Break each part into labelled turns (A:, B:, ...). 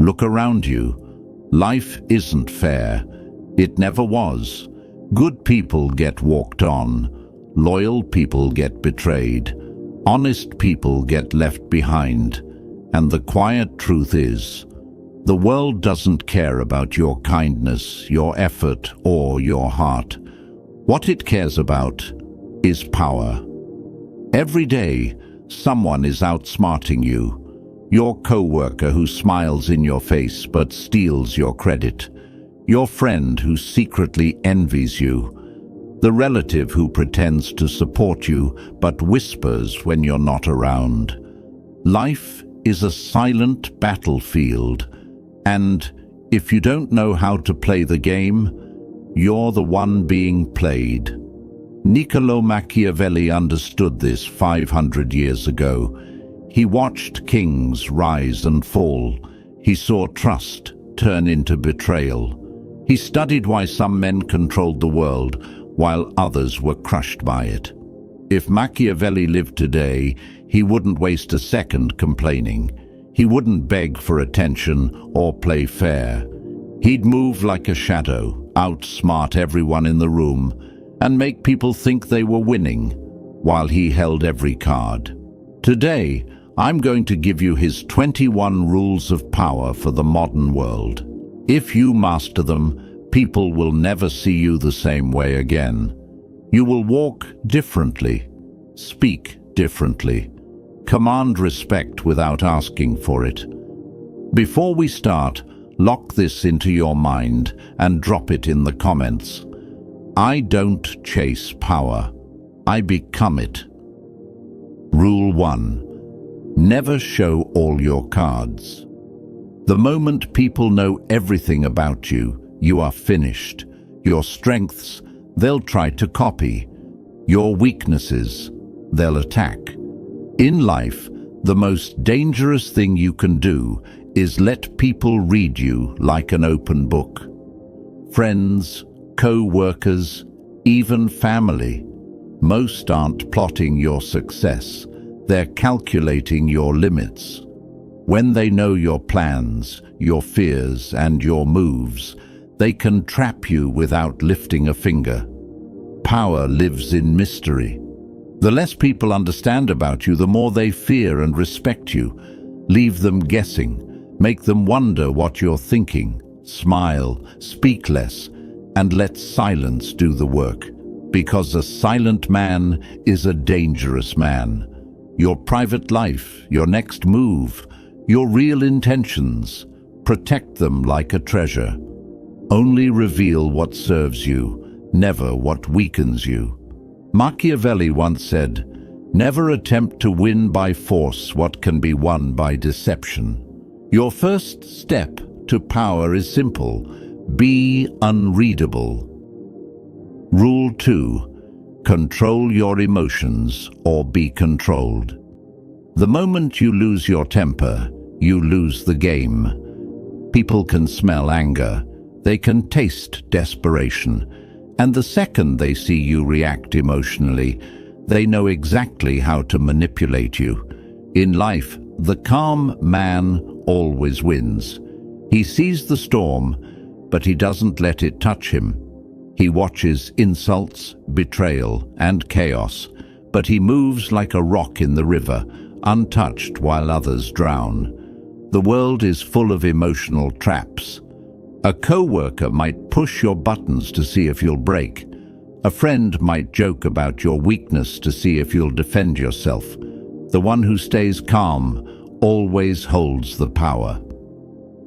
A: Look around you. Life isn't fair. It never was. Good people get walked on. Loyal people get betrayed. Honest people get left behind. And the quiet truth is, the world doesn't care about your kindness, your effort, or your heart. What it cares about is power. Every day, someone is outsmarting you. Your co-worker who smiles in your face but steals your credit. Your friend who secretly envies you. The relative who pretends to support you but whispers when you're not around. Life is a silent battlefield, and if you don't know how to play the game, you're the one being played. Niccolò Machiavelli understood this 500 years ago. He watched kings rise and fall. He saw trust turn into betrayal. He studied why some men controlled the world while others were crushed by it. If Machiavelli lived today, he wouldn't waste a second complaining. He wouldn't beg for attention or play fair. He'd move like a shadow, outsmart everyone in the room, and make people think they were winning, while he held every card. Today, I'm going to give you his 21 rules of power for the modern world. If you master them, people will never see you the same way again. You will walk differently, speak differently, command respect without asking for it. Before we start, lock this into your mind and drop it in the comments. I don't chase power. I become it. Rule 1. Never show all your cards. The moment people know everything about you, you are finished. Your strengths, they'll try to copy. Your weaknesses, they'll attack. In life, the most dangerous thing you can do is let people read you like an open book. Friends, co-workers, even family. Most aren't plotting your success. They're calculating your limits. When they know your plans, your fears, and your moves, they can trap you without lifting a finger. Power lives in mystery. The less people understand about you, the more they fear and respect you. Leave them guessing. Make them wonder what you're thinking. Smile, speak less, and let silence do the work. Because a silent man is a dangerous man. Your private life, your next move, your real intentions, protect them like a treasure. Only reveal what serves you, never what weakens you. Machiavelli once said, "Never attempt to win by force what can be won by deception." Your first step to power is simple. Be unreadable. Rule 2. Control your emotions or be controlled. The moment you lose your temper, you lose the game. People can smell anger. They can taste desperation. And the second they see you react emotionally, they know exactly how to manipulate you. In life, the calm man always wins. He sees the storm, but he doesn't let it touch him. He watches insults, betrayal, and chaos, but he moves like a rock in the river, untouched while others drown. The world is full of emotional traps. A co-worker might push your buttons to see if you'll break. A friend might joke about your weakness to see if you'll defend yourself. The one who stays calm always holds the power.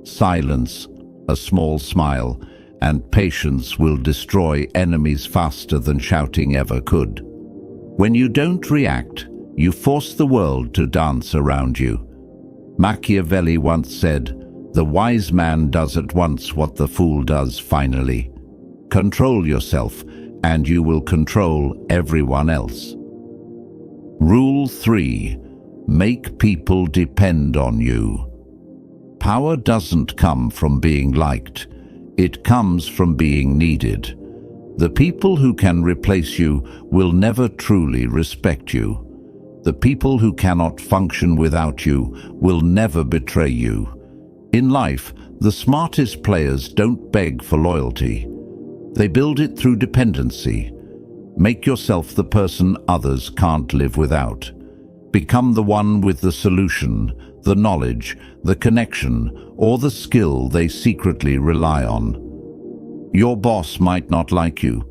A: Silence, a small smile, and patience will destroy enemies faster than shouting ever could. When you don't react, you force the world to dance around you. Machiavelli once said, "The wise man does at once what the fool does finally." Control yourself, and you will control everyone else. Rule 3. Make people depend on you. Power doesn't come from being liked. It comes from being needed. The people who can replace you will never truly respect you. The people who cannot function without you will never betray you. In life, the smartest players don't beg for loyalty. They build it through dependency. Make yourself the person others can't live without. Become the one with the solution, the knowledge, the connection, or the skill they secretly rely on. Your boss might not like you,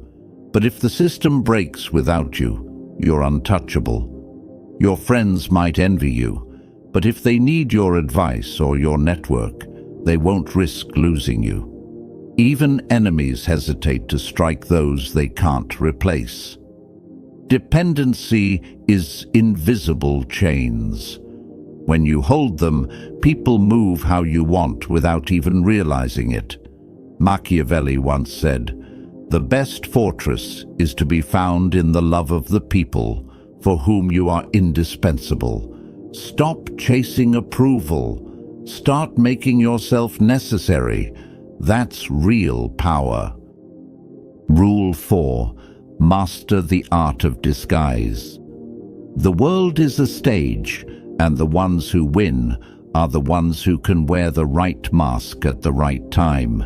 A: but if the system breaks without you, you're untouchable. Your friends might envy you, but if they need your advice or your network, they won't risk losing you. Even enemies hesitate to strike those they can't replace. Dependency is invisible chains. When you hold them, people move how you want without even realizing it. Machiavelli once said, "The best fortress is to be found in the love of the people for whom you are indispensable." Stop chasing approval. Start making yourself necessary. That's real power. Rule 4. Master the art of disguise. The world is a stage, and the ones who win are the ones who can wear the right mask at the right time.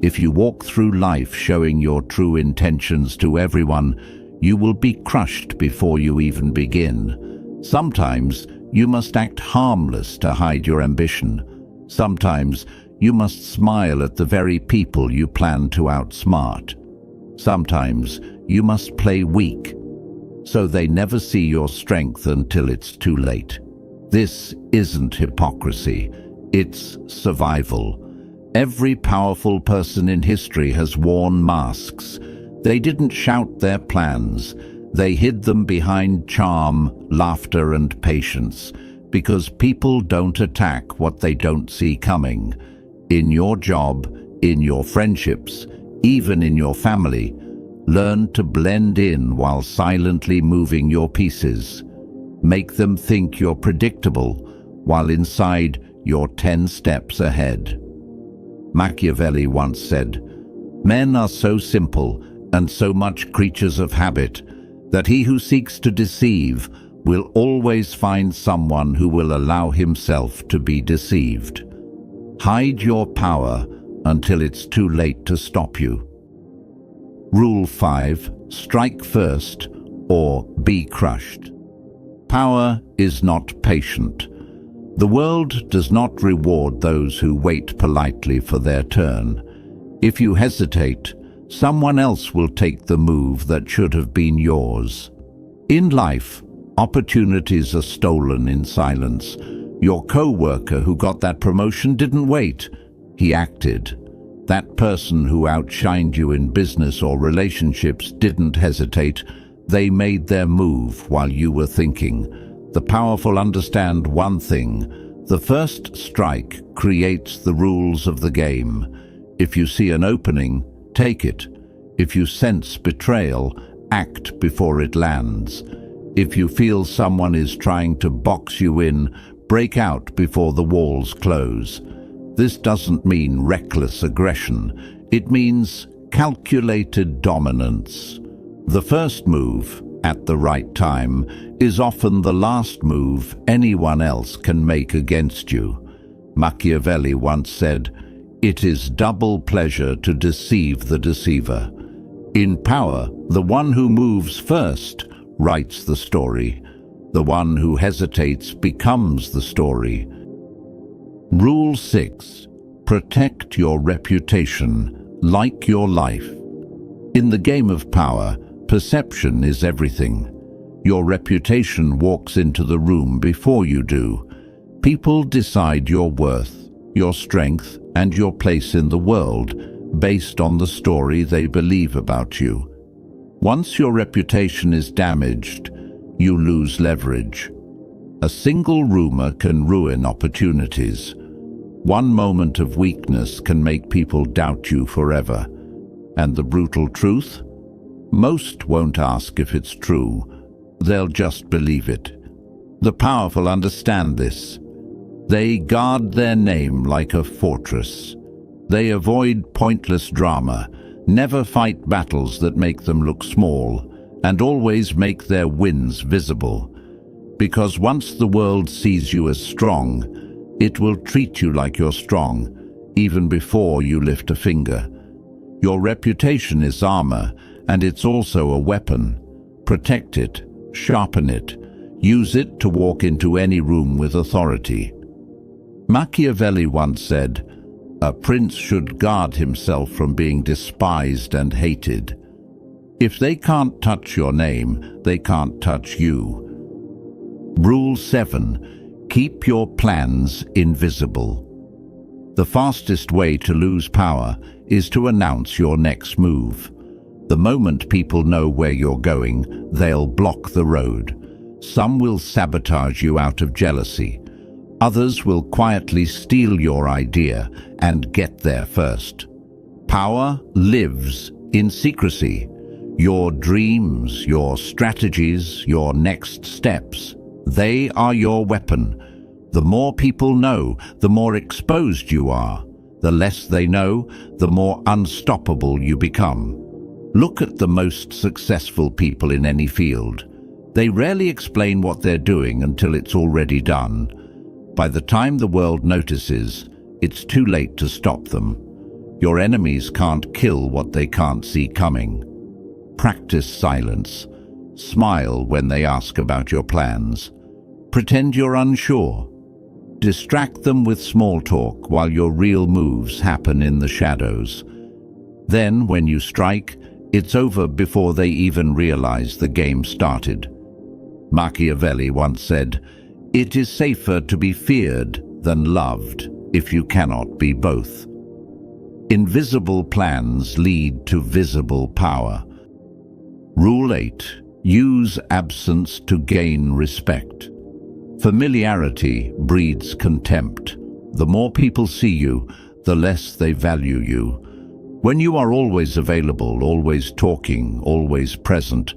A: If you walk through life showing your true intentions to everyone, you will be crushed before you even begin. Sometimes you must act harmless to hide your ambition. Sometimes you must smile at the very people you plan to outsmart. Sometimes you must play weak, so they never see your strength until it's too late. This isn't hypocrisy, it's survival. Every powerful person in history has worn masks. They didn't shout their plans. They hid them behind charm, laughter, and patience, because people don't attack what they don't see coming. In your job, in your friendships, even in your family, learn to blend in while silently moving your pieces. Make them think you're predictable, while inside you're 10 steps ahead. Machiavelli once said, "Men are so simple and so much creatures of habit that he who seeks to deceive will always find someone who will allow himself to be deceived." Hide your power until it's too late to stop you. Rule 5. Strike first or be crushed. Power is not patient. The world does not reward those who wait politely for their turn. If you hesitate, someone else will take the move that should have been yours. In life, opportunities are stolen in silence. Your co-worker who got that promotion didn't wait. He acted. That person who outshined you in business or relationships didn't hesitate. They made their move while you were thinking. The powerful understand one thing: the first strike creates the rules of the game. If you see an opening, take it. If you sense betrayal, act before it lands. If you feel someone is trying to box you in, break out before the walls close. This doesn't mean reckless aggression. It means calculated dominance. The first move, at the right time, is often the last move anyone else can make against you. Machiavelli once said, "It is double pleasure to deceive the deceiver." In power, the one who moves first writes the story. The one who hesitates becomes the story. Rule 6. Protect your reputation like your life. In the game of power, perception is everything. Your reputation walks into the room before you do. People decide your worth, your strength, and your place in the world based on the story they believe about you. Once your reputation is damaged, you lose leverage. A single rumor can ruin opportunities. One moment of weakness can make people doubt you forever. And the brutal truth? Most won't ask if it's true. They'll just believe it. The powerful understand this. They guard their name like a fortress. They avoid pointless drama, never fight battles that make them look small, and always make their wins visible. Because once the world sees you as strong, It will treat you like you're strong, even before you lift a finger. Your reputation is armor, and it's also a weapon. Protect it, sharpen it, use it to walk into any room with authority. Machiavelli once said, "A prince should guard himself from being despised and hated." If they can't touch your name, they can't touch you. Rule 7. Keep your plans invisible. The fastest way to lose power is to announce your next move. The moment people know where you're going, they'll block the road. Some will sabotage you out of jealousy. Others will quietly steal your idea and get there first. Power lives in secrecy. Your dreams, your strategies, your next steps, they are your weapon. The more people know, the more exposed you are. The less they know, the more unstoppable you become. Look at the most successful people in any field. They rarely explain what they're doing until it's already done. By the time the world notices, it's too late to stop them. Your enemies can't kill what they can't see coming. Practice silence. Smile when they ask about your plans. Pretend you're unsure. Distract them with small talk while your real moves happen in the shadows. Then, when you strike, it's over before they even realize the game started. Machiavelli once said, "It is safer to be feared than loved if you cannot be both." Invisible plans lead to visible power. Rule 8. Use absence to gain respect. Familiarity breeds contempt. The more people see you, the less they value you. When you are always available, always talking, always present,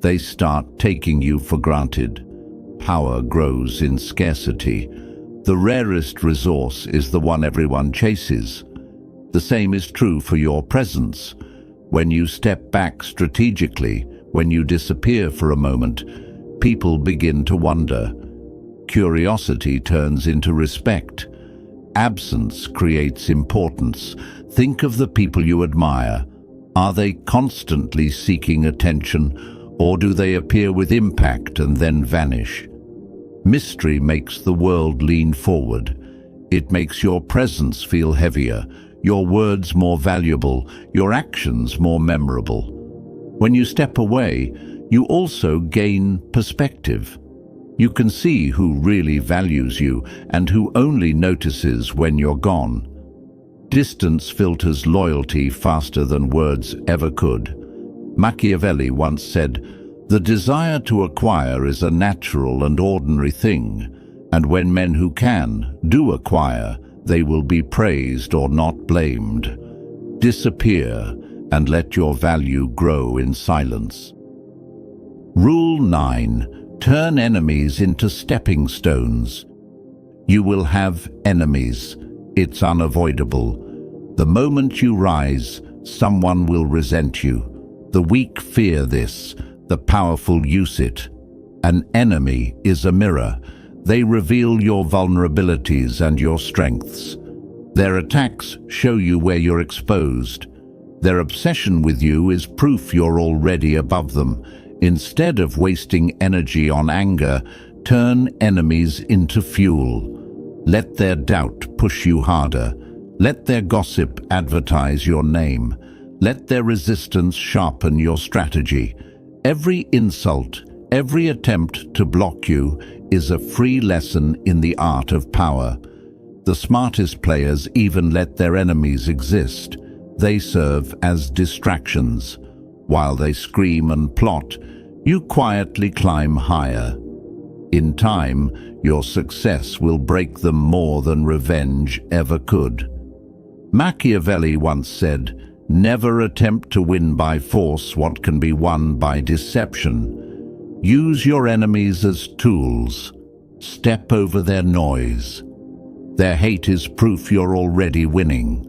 A: they start taking you for granted. Power grows in scarcity. The rarest resource is the one everyone chases. The same is true for your presence. When you step back strategically, when you disappear for a moment, people begin to wonder. Curiosity turns into respect. Absence creates importance. Think of the people you admire. Are they constantly seeking attention, or do they appear with impact and then vanish? Mystery makes the world lean forward. It makes your presence feel heavier, your words more valuable, your actions more memorable. When you step away, you also gain perspective. You can see who really values you and who only notices when you're gone. Distance filters loyalty faster than words ever could. Machiavelli once said, "The desire to acquire is a natural and ordinary thing, and when men who can do acquire, they will be praised or not blamed. Disappear and let your value grow in silence." Rule 9. Turn enemies into stepping stones. You will have enemies. It's unavoidable. The moment you rise, someone will resent you. The weak fear this, the powerful use it. An enemy is a mirror. They reveal your vulnerabilities and your strengths. Their attacks show you where you're exposed. Their obsession with you is proof you're already above them. Instead of wasting energy on anger, turn enemies into fuel. Let their doubt push you harder. Let their gossip advertise your name. Let their resistance sharpen your strategy. Every insult, every attempt to block you is a free lesson in the art of power. The smartest players even let their enemies exist. They serve as distractions. While they scream and plot, you quietly climb higher. In time, your success will break them more than revenge ever could. Machiavelli once said, "Never attempt to win by force what can be won by deception. Use your enemies as tools. Step over their noise. Their hate is proof you're already winning."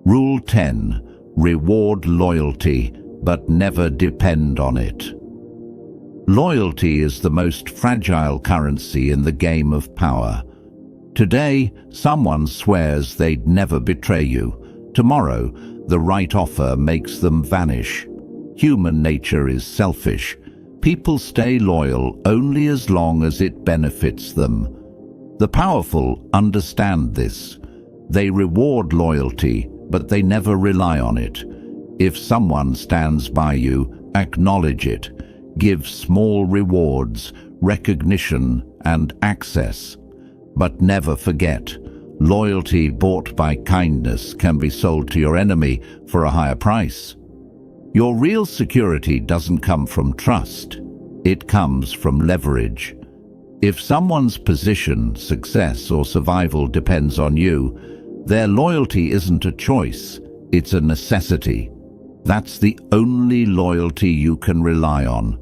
A: Rule 10. Reward loyalty, but never depend on it. Loyalty is the most fragile currency in the game of power. Today, someone swears they'd never betray you. Tomorrow, the right offer makes them vanish. Human nature is selfish. People stay loyal only as long as it benefits them. The powerful understand this. They reward loyalty, but they never rely on it. If someone stands by you, acknowledge it. Give small rewards, recognition, and access. But never forget, loyalty bought by kindness can be sold to your enemy for a higher price. Your real security doesn't come from trust. It comes from leverage. If someone's position, success, or survival depends on you, their loyalty isn't a choice, it's a necessity. That's the only loyalty you can rely on.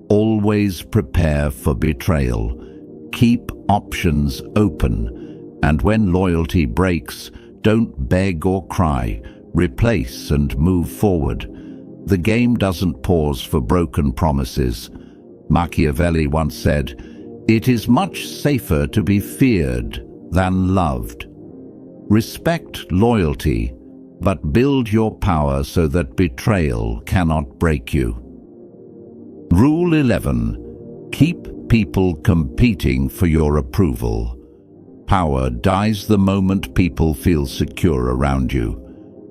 A: Always prepare for betrayal. Keep options open, and when loyalty breaks, don't beg or cry. Replace and move forward. The game doesn't pause for broken promises. Machiavelli once said, "It is much safer to be feared than loved." Respect loyalty, but build your power so that betrayal cannot break you. Rule 11. Keep people competing for your approval. Power dies the moment people feel secure around you.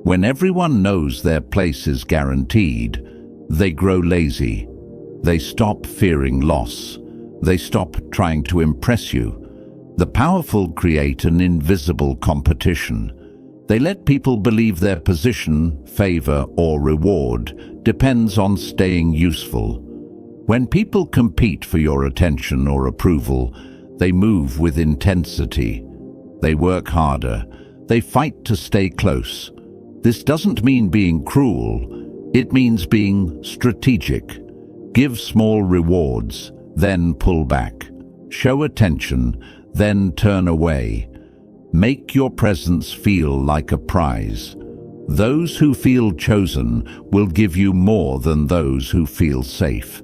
A: When everyone knows their place is guaranteed, they grow lazy. They stop fearing loss. They stop trying to impress you. The powerful create an invisible competition. They let people believe their position, favor, or reward depends on staying useful. When people compete for your attention or approval, they move with intensity. They work harder. They fight to stay close. This doesn't mean being cruel. It means being strategic. Give small rewards, then pull back. Show attention, then turn away. Make your presence feel like a prize. Those who feel chosen will give you more than those who feel safe.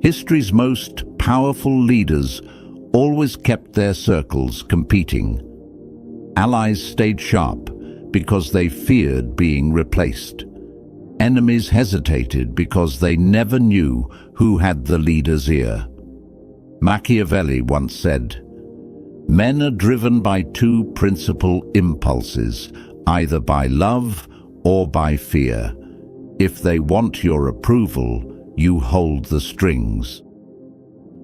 A: History's most powerful leaders always kept their circles competing. Allies stayed sharp because they feared being replaced. Enemies hesitated because they never knew who had the leader's ear. Machiavelli once said, "Men are driven by two principal impulses, either by love or by fear. If they want your approval, you hold the strings."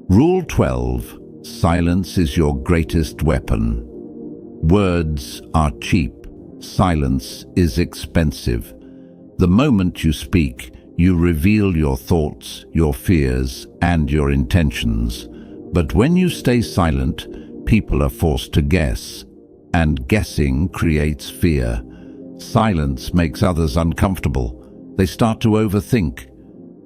A: Rule 12. Silence is your greatest weapon. Words are cheap. Silence is expensive. The moment you speak, you reveal your thoughts, your fears, and your intentions. But when you stay silent, people are forced to guess, and guessing creates fear. Silence makes others uncomfortable. They start to overthink.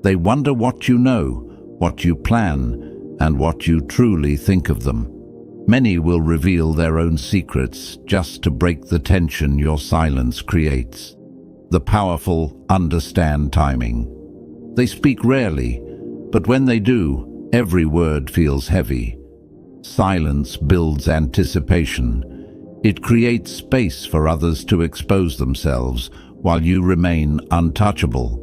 A: They wonder what you know, what you plan, and what you truly think of them. Many will reveal their own secrets just to break the tension your silence creates. The powerful understand timing. They speak rarely, but when they do, every word feels heavy. Silence builds anticipation. It creates space for others to expose themselves while you remain untouchable.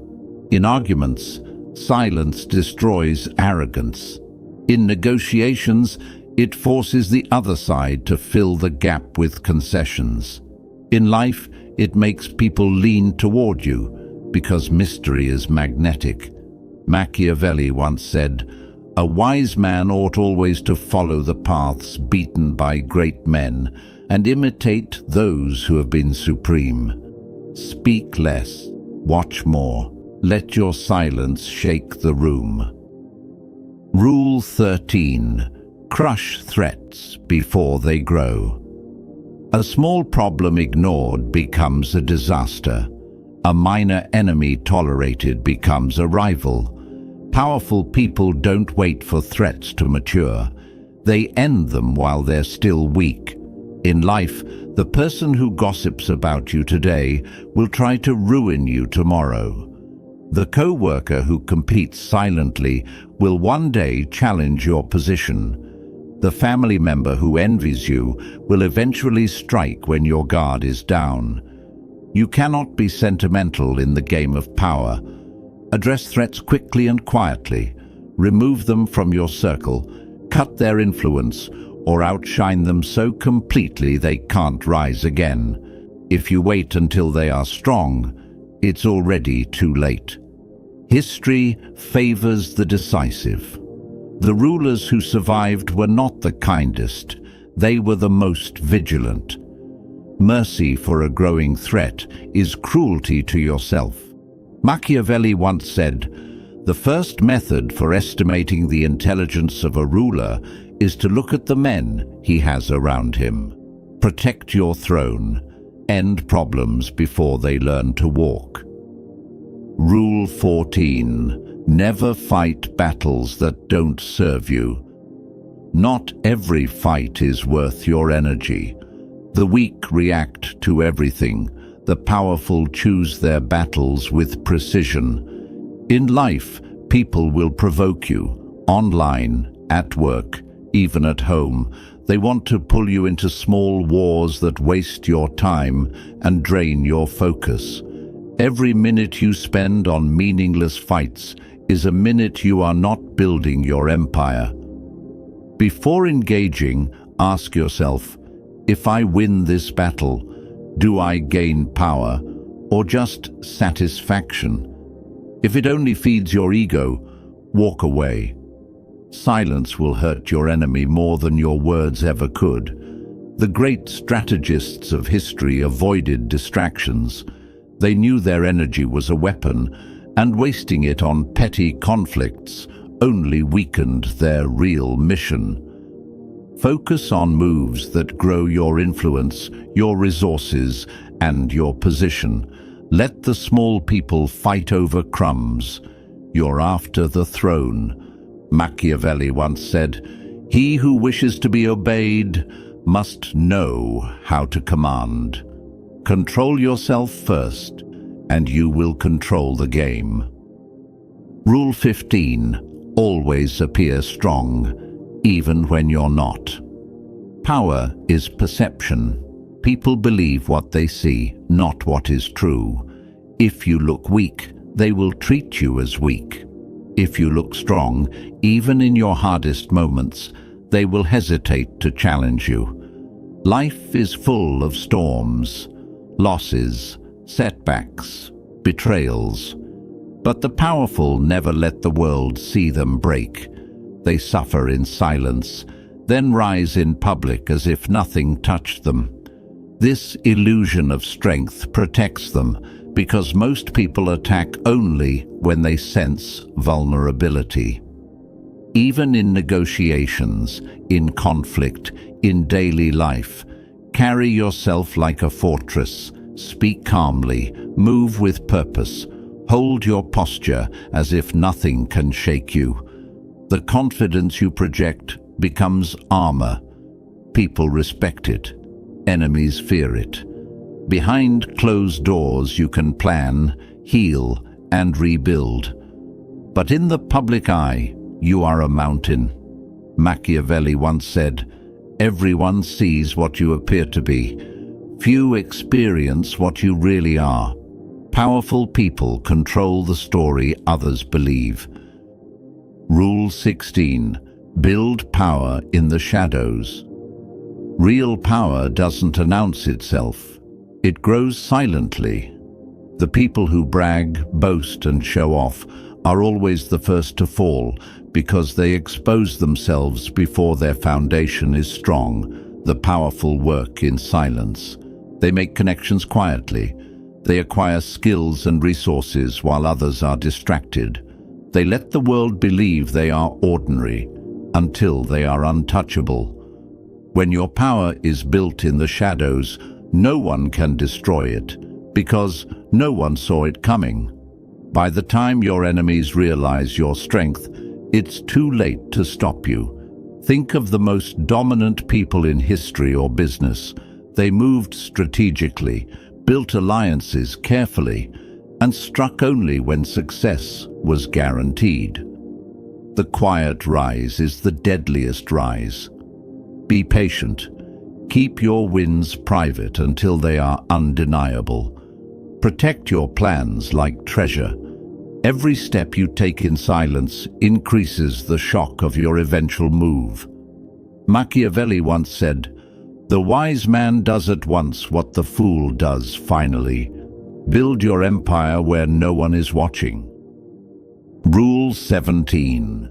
A: In arguments, silence destroys arrogance. In negotiations, it forces the other side to fill the gap with concessions. In life, it makes people lean toward you because mystery is magnetic. Machiavelli once said, "A wise man ought always to follow the paths beaten by great men and imitate those who have been supreme. Speak less, watch more. Let your silence shake the room." Rule 13. Crush threats before they grow. A small problem ignored becomes a disaster. A minor enemy tolerated becomes a rival. Powerful people don't wait for threats to mature. They end them while they're still weak. In life, the person who gossips about you today will try to ruin you tomorrow. The co-worker who competes silently will one day challenge your position. The family member who envies you will eventually strike when your guard is down. You cannot be sentimental in the game of power. Address threats quickly and quietly. Remove them from your circle, cut their influence, or outshine them so completely they can't rise again. If you wait until they are strong, it's already too late. History favors the decisive. The rulers who survived were not the kindest. They were the most vigilant. Mercy for a growing threat is cruelty to yourself. Machiavelli once said, "The first method for estimating the intelligence of a ruler is to look at the men he has around him. Protect your throne. End problems before they learn to walk." Rule 14. Never fight battles that don't serve you. Not every fight is worth your energy. The weak react to everything. The powerful choose their battles with precision. In life, people will provoke you, online, at work, even at home. They want to pull you into small wars that waste your time and drain your focus. Every minute you spend on meaningless fights is a minute you are not building your empire. Before engaging, ask yourself, if I win this battle, do I gain power or just satisfaction? If it only feeds your ego, walk away. Silence will hurt your enemy more than your words ever could. The great strategists of history avoided distractions. They knew their energy was a weapon, and wasting it on petty conflicts only weakened their real mission. Focus on moves that grow your influence, your resources, and your position. Let the small people fight over crumbs. You're after the throne. Machiavelli once said, "He who wishes to be obeyed must know how to command." Control yourself first, and you will control the game. Rule 15. Always appear strong, even when you're not. Power is perception. People believe what they see, not what is true. If you look weak, they will treat you as weak. If you look strong, even in your hardest moments, they will hesitate to challenge you. Life is full of storms, losses, setbacks, betrayals. But the powerful never let the world see them break. They suffer in silence, then rise in public as if nothing touched them. This illusion of strength protects them because most people attack only when they sense vulnerability. Even in negotiations, in conflict, in daily life, carry yourself like a fortress. Speak calmly, move with purpose, hold your posture as if nothing can shake you. The confidence you project becomes armor. People respect it. Enemies fear it. Behind closed doors you can plan, heal, and rebuild. But in the public eye, you are a mountain. Machiavelli once said, "Everyone sees what you appear to be. Few experience what you really are." Powerful people control the story others believe. Rule 16. Build power in the shadows. Real power doesn't announce itself. It grows silently. The people who brag, boast, and show off are always the first to fall because they expose themselves before their foundation is strong. The powerful work in silence. They make connections quietly. They acquire skills and resources while others are distracted. They let the world believe they are ordinary until they are untouchable. When your power is built in the shadows, no one can destroy it because no one saw it coming. By the time your enemies realize your strength, it's too late to stop you. Think of the most dominant people in history or business. They moved strategically, built alliances carefully, and struck only when success was guaranteed. The quiet rise is the deadliest rise. Be patient. Keep your wins private until they are undeniable. Protect your plans like treasure. Every step you take in silence increases the shock of your eventual move. Machiavelli once said, "The wise man does at once what the fool does finally. Build your empire where no one is watching." Rule 17.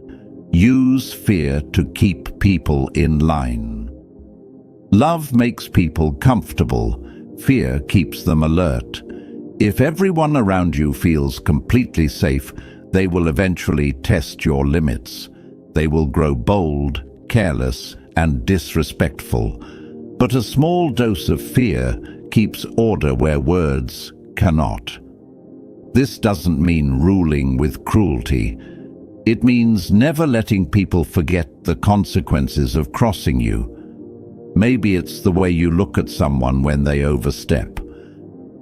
A: Use fear to keep people in line. Love makes people comfortable. Fear keeps them alert. If everyone around you feels completely safe, they will eventually test your limits. They will grow bold, careless, and disrespectful. But a small dose of fear keeps order where words cannot. This doesn't mean ruling with cruelty. It means never letting people forget the consequences of crossing you. Maybe it's the way you look at someone when they overstep.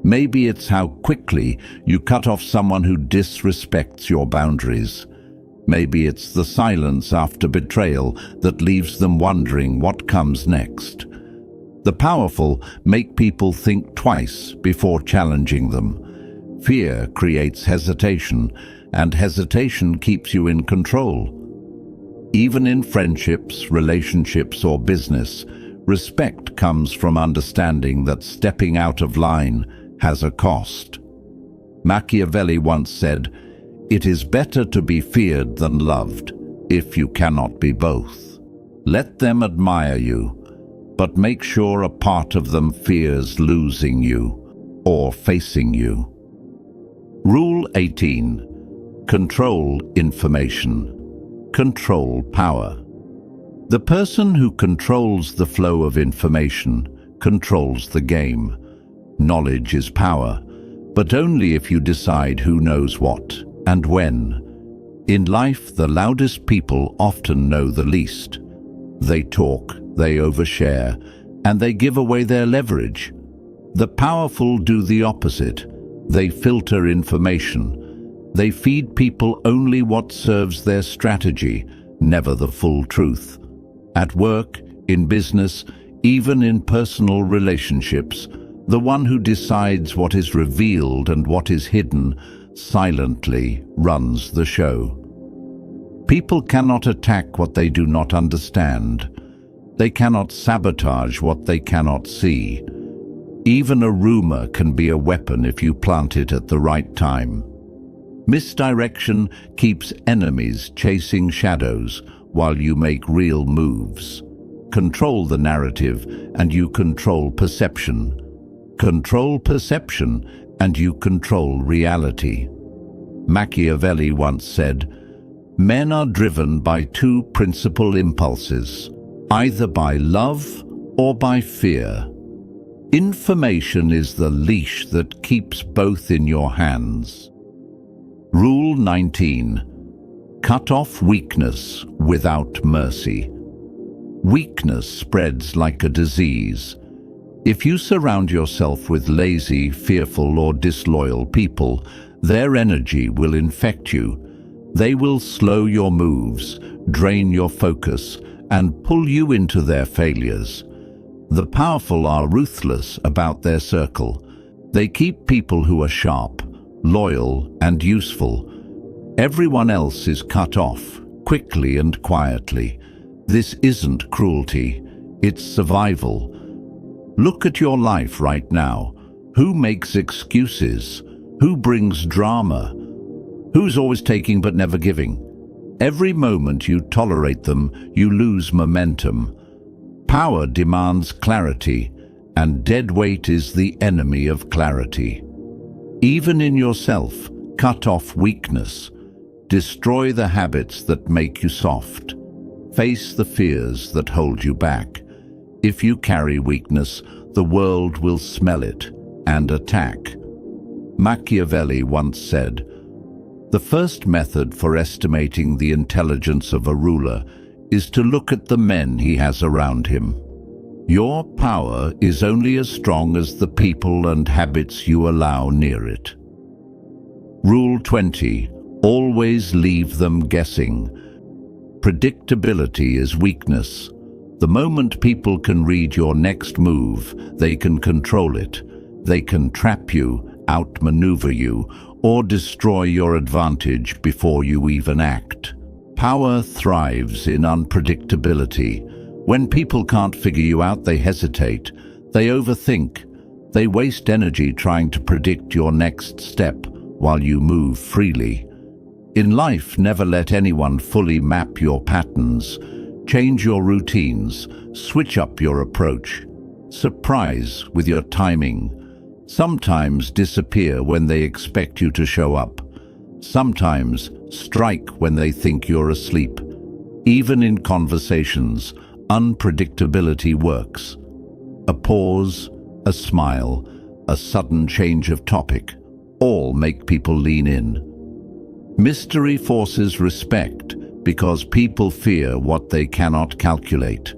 A: Maybe it's how quickly you cut off someone who disrespects your boundaries. Maybe it's the silence after betrayal that leaves them wondering what comes next. The powerful make people think twice before challenging them. Fear creates hesitation, and hesitation keeps you in control. Even in friendships, relationships, or business, respect comes from understanding that stepping out of line has a cost. Machiavelli once said, "It is better to be feared than loved, if you cannot be both." Let them admire you, but make sure a part of them fears losing you or facing you. Rule 18. Control information. Control power. The person who controls the flow of information controls the game. Knowledge is power, but only if you decide who knows what and when. In life, the loudest people often know the least. They talk, they overshare, and they give away their leverage. The powerful do the opposite. They filter information. They feed people only what serves their strategy, never the full truth. At work, in business, even in personal relationships, the one who decides what is revealed and what is hidden silently runs the show. People cannot attack what they do not understand. They cannot sabotage what they cannot see. Even a rumor can be a weapon if you plant it at the right time. Misdirection keeps enemies chasing shadows while you make real moves. Control the narrative and you control perception. Control perception and you control reality. Machiavelli once said, "Men are driven by two principal impulses, either by love or by fear. Information is the leash that keeps both in your hands." Rule 19. Cut off weakness without mercy. Weakness spreads like a disease. If you surround yourself with lazy, fearful, or disloyal people, their energy will infect you. They will slow your moves, drain your focus, and pull you into their failures. The powerful are ruthless about their circle. They keep people who are sharp, loyal, and useful. Everyone else is cut off, quickly and quietly. This isn't cruelty, it's survival. Look at your life right now. Who makes excuses? Who brings drama? Who's always taking but never giving? Every moment you tolerate them, you lose momentum. Power demands clarity, and dead weight is the enemy of clarity. Even in yourself, cut off weakness. Destroy the habits that make you soft. Face the fears that hold you back. If you carry weakness, the world will smell it and attack. Machiavelli once said, "The first method for estimating the intelligence of a ruler is to look at the men he has around him. Your power is only as strong as the people and habits you allow near it." Rule 20. Always leave them guessing. Predictability is weakness. The moment people can read your next move, they can control it. They can trap you, outmaneuver you, or destroy your advantage before you even act. Power thrives in unpredictability. When people can't figure you out, they hesitate. They overthink. They waste energy trying to predict your next step while you move freely. In life, never let anyone fully map your patterns. Change your routines. Switch up your approach. Surprise with your timing. Sometimes disappear when they expect you to show up. Sometimes strike when they think you're asleep. Even in conversations, unpredictability works. A pause, a smile, a sudden change of topic, all make people lean in. Mystery forces respect because people fear what they cannot calculate.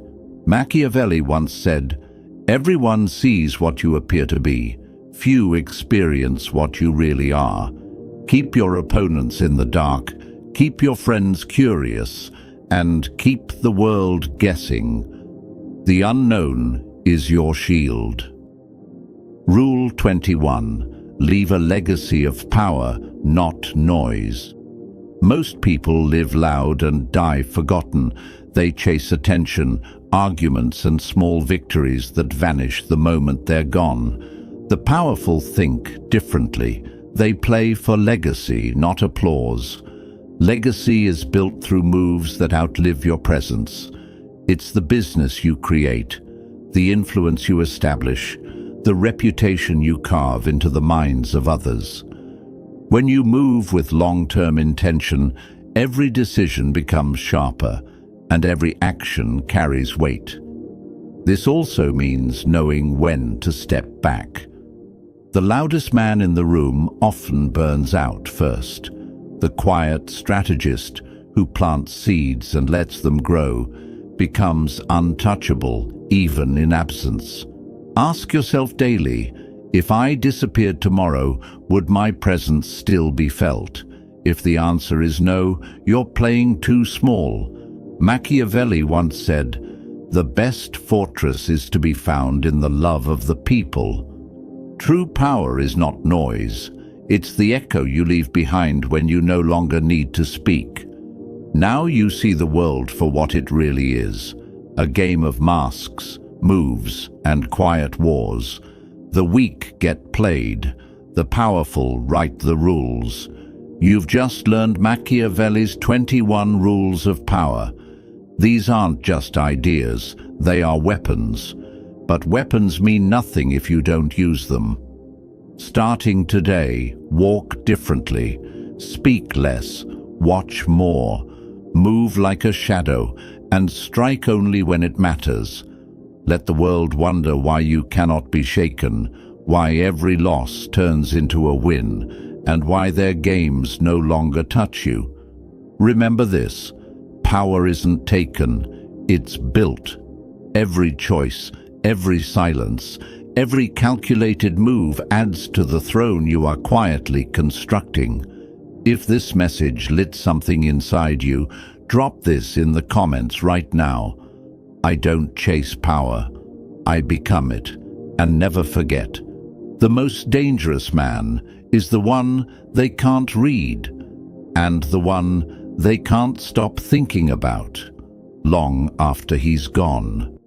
A: Machiavelli once said, "Everyone sees what you appear to be. Few experience what you really are." Keep your opponents in the dark, keep your friends curious, and keep the world guessing. The unknown is your shield. Rule 21. Leave a legacy of power, not noise. Most people live loud and die forgotten. They chase attention, arguments, and small victories that vanish the moment they're gone. The powerful think differently. They play for legacy, not applause. Legacy is built through moves that outlive your presence. It's the business you create, the influence you establish, the reputation you carve into the minds of others. When you move with long-term intention, every decision becomes sharper, and every action carries weight. This also means knowing when to step back. The loudest man in the room often burns out first. The quiet strategist who plants seeds and lets them grow becomes untouchable even in absence. Ask yourself daily, if I disappeared tomorrow, would my presence still be felt? If the answer is no, you're playing too small. Machiavelli once said, "The best fortress is to be found in the love of the people." True power is not noise. It's the echo you leave behind when you no longer need to speak. Now you see the world for what it really is, a game of masks, moves, and quiet wars. The weak get played, the powerful write the rules. You've just learned Machiavelli's 21 rules of power. These aren't just ideas, they are weapons. But weapons mean nothing if you don't use them. Starting today, walk differently, speak less, watch more, move like a shadow, and strike only when it matters. Let the world wonder why you cannot be shaken, why every loss turns into a win, and why their games no longer touch you. Remember this, power isn't taken, it's built. Every choice, every silence, every calculated move adds to the throne you are quietly constructing. If this message lit something inside you, drop this in the comments right now. I don't chase power, I become it. And never forget, the most dangerous man is the one they can't read, and the one they can't stop thinking about long after he's gone.